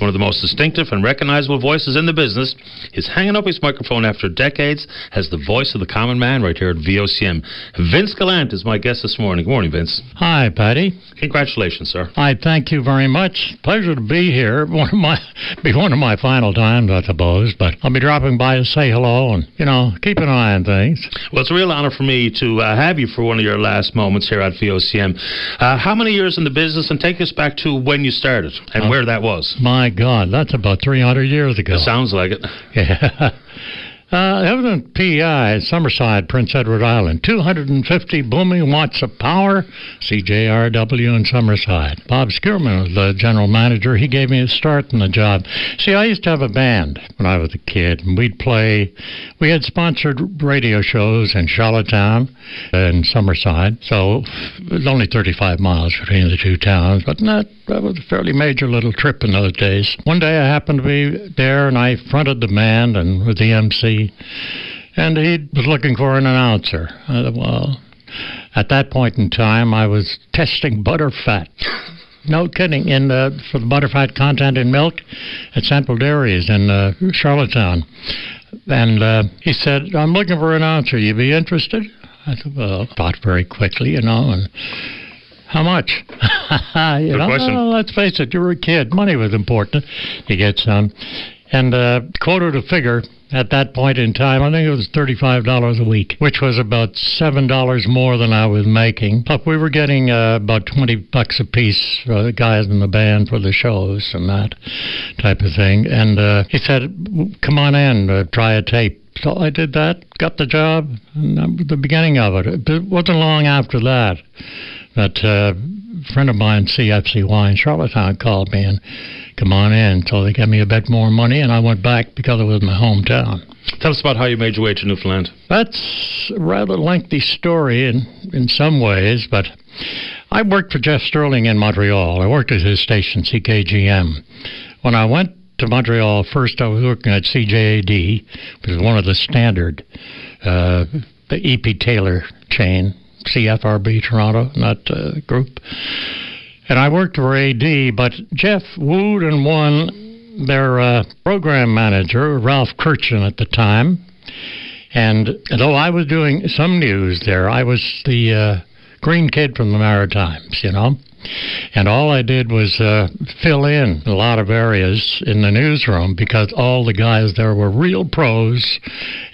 one of the most distinctive and recognizable voices in the business, is hanging up his microphone after decades as the voice of the common man right here at VOCM. Vince Gallant is my guest this morning. Good morning, Vince. Hi, Paddy. Congratulations, sir. I thank you very much. Pleasure to be here. Be one of my final times, I suppose, but I'll be dropping by to say hello and, keep an eye on things. Well, it's a real honor for me to have you for one of your last moments here at VOCM. How many years in the business, and take us back to when you started and where that was? My God, that's about 300 years ago. It sounds like it. Yeah. It was in PEI, Summerside, Prince Edward Island. 250 booming watts of power, CJRW in Summerside. Bob Skierman was the general manager. He gave me a start in the job. See, I used to have a band when I was a kid, and we'd play. We had sponsored radio shows in Charlottetown and Summerside, so it was only 35 miles between the two towns, but that was a fairly major little trip in those days. One day I happened to be there, and I fronted the band and was the MC. And he was looking for an announcer. I thought, well, at that point in time, I was testing butterfat. No kidding, for the butterfat content in milk at Central Dairies in Charlottetown. And he said, I'm looking for an announcer. You be interested? I said, well, thought very quickly, and how much? Good question. Well, let's face it, you were a kid. Money was important. You get some. And quoted a figure at that point in time. I think it was $35 a week, which was about $7 more than I was making. But we were getting about $20 a piece for the guys in the band for the shows and that type of thing. And he said, come on in, try a tape. So I did that, got the job, and that was the beginning of it. It wasn't long after that a friend of mine, CFCY in Charlottetown, called me and come on in. So they gave me a bit more money, and I went back because it was my hometown. Tell us about how you made your way to Newfoundland. That's a rather lengthy story in some ways, but I worked for Jeff Sterling in Montreal. I worked at his station, CKGM. When I went to Montreal first, I was working at CJAD, which is one of the standard, the E.P. Taylor chain, CFRB Toronto, that group. And I worked for AD, but Jeff wooed and won their program manager, Ralph Kirchen at the time. And though I was doing some news there, I was the green kid from the Maritimes, And all I did was fill in a lot of areas in the newsroom because all the guys there were real pros,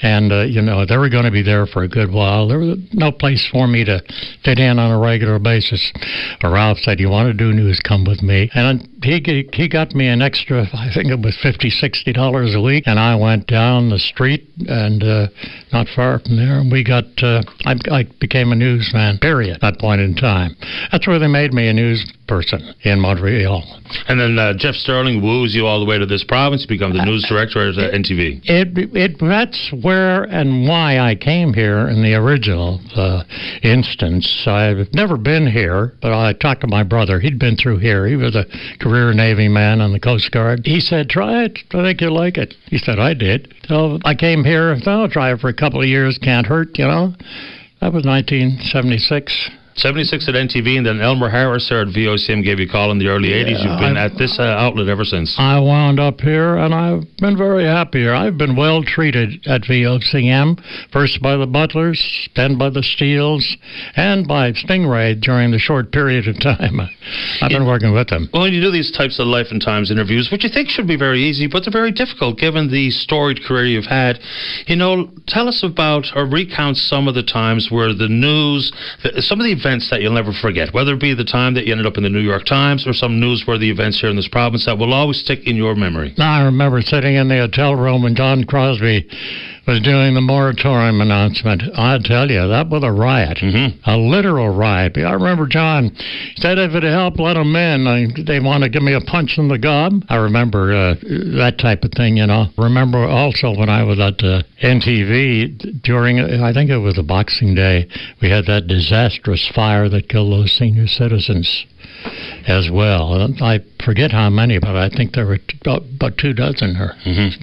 and, they were going to be there for a good while. There was no place for me to fit in on a regular basis. But Ralph said, you want to do news, come with me. And he got me an extra, I think it was $50, $60 a week, and I went down the street and not far from there, and we got, I became a newsman, period, at that point in time. That's where they made me a news person in Montreal. And then Jeff Sterling woos you all the way to this province. You become the news director at NTV. That's where and why I came here in the original instance. I've never been here, but I talked to my brother. He'd been through here. He was a career Navy man on the Coast Guard. He said, try it. I think you'll like it. He said, I did. So I came here. I thought, I'll try it for a couple of years. Can't hurt, That was 1976. 76 at NTV, and then Elmer Harris there at VOCM gave you a call in the early 80s. You've been at this outlet ever since. I wound up here, and I've been very happy here. I've been well treated at VOCM, first by the Butlers, then by the Steels, and by Stingray during the short period of time I've been working with them. Well, when you do these types of Life and Times interviews, which you think should be very easy, but they're very difficult given the storied career you've had, tell us about or recount some of the times where the news, some of the events that you'll never forget, whether it be the time that you ended up in the New York Times or some newsworthy events here in this province that will always stick in your memory. I remember sitting in the hotel room when John Crosby was doing the moratorium announcement. I tell you, that was a riot, a literal riot. I remember John said if it helped, let them in. They want to give me a punch in the gob. I remember that type of thing, Remember also when I was at NTV during, I think it was a Boxing Day, we had that disastrous fire that killed those senior citizens. as well. I forget how many, but I think there were about 2 dozen or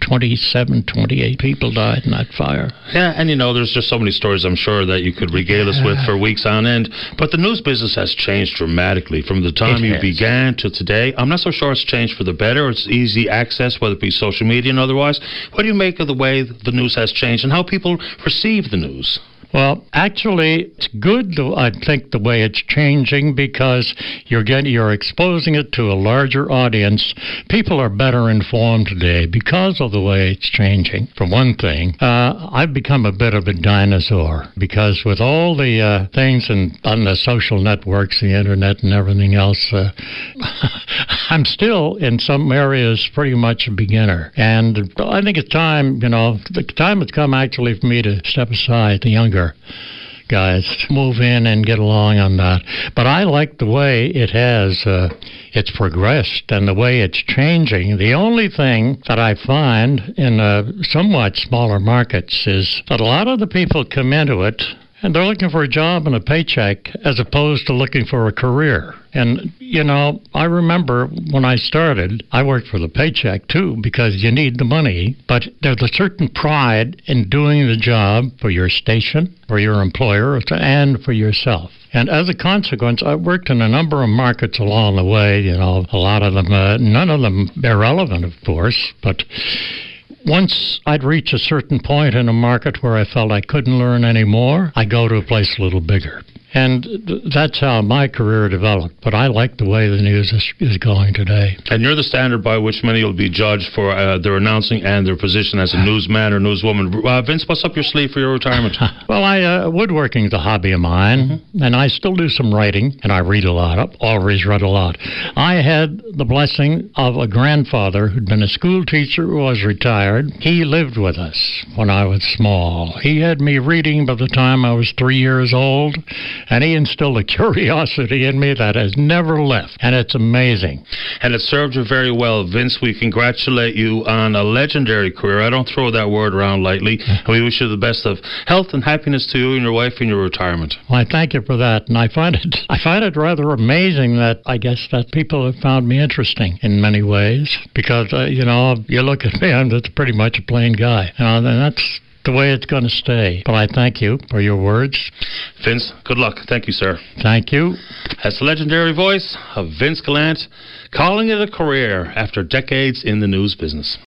27, 28 people died in that fire. Yeah, and there's just so many stories I'm sure that you could regale us with for weeks on end. But the news business has changed dramatically from the time you began to today. I'm not so sure it's changed for the better. It's easy access, whether it be social media and otherwise. What do you make of the way the news has changed and how people perceive the news? Well, actually, it's good, I think, the way it's changing, because you're exposing it to a larger audience. People are better informed today because of the way it's changing. For one thing, I've become a bit of a dinosaur, because with all the things on the social networks, the internet and everything else, I'm still, in some areas, pretty much a beginner. And I think it's time, the time has come actually for me to step aside, the younger guys, move in and get along on that. But I like the way it has, it's progressed and the way it's changing. The only thing that I find in somewhat smaller markets is that a lot of the people come into it and they're looking for a job and a paycheck as opposed to looking for a career. And, I remember when I started, I worked for the paycheck, too, because you need the money. But there's a certain pride in doing the job for your station, for your employer, and for yourself. And as a consequence, I worked in a number of markets along the way, a lot of them, none of them irrelevant, of course, but once I'd reach a certain point in a market where I felt I couldn't learn any more, I'd go to a place a little bigger. And that's how my career developed. But I like the way the news is going today. And you're the standard by which many will be judged for their announcing and their position as a newsman or newswoman. Vince, what's up your sleeve for your retirement? Well, woodworking is a hobby of mine, and I still do some writing, and I read a lot. I've always read a lot. I had the blessing of a grandfather who'd been a school teacher who was retired. He lived with us when I was small. He had me reading by the time I was 3 years old. And he instilled a curiosity in me that has never left. And it's amazing. And it served you very well. Vince, we congratulate you on a legendary career. I don't throw that word around lightly. And we wish you the best of health and happiness to you and your wife in your retirement. Well, I thank you for that. And I find it rather amazing that I guess that people have found me interesting in many ways. Because, you look at me, I'm just pretty much a plain guy. And that's the way it's going to stay. But I thank you for your words. Vince, good luck. Thank you, sir. Thank you. That's the legendary voice of Vince Gallant, calling it a career after decades in the news business.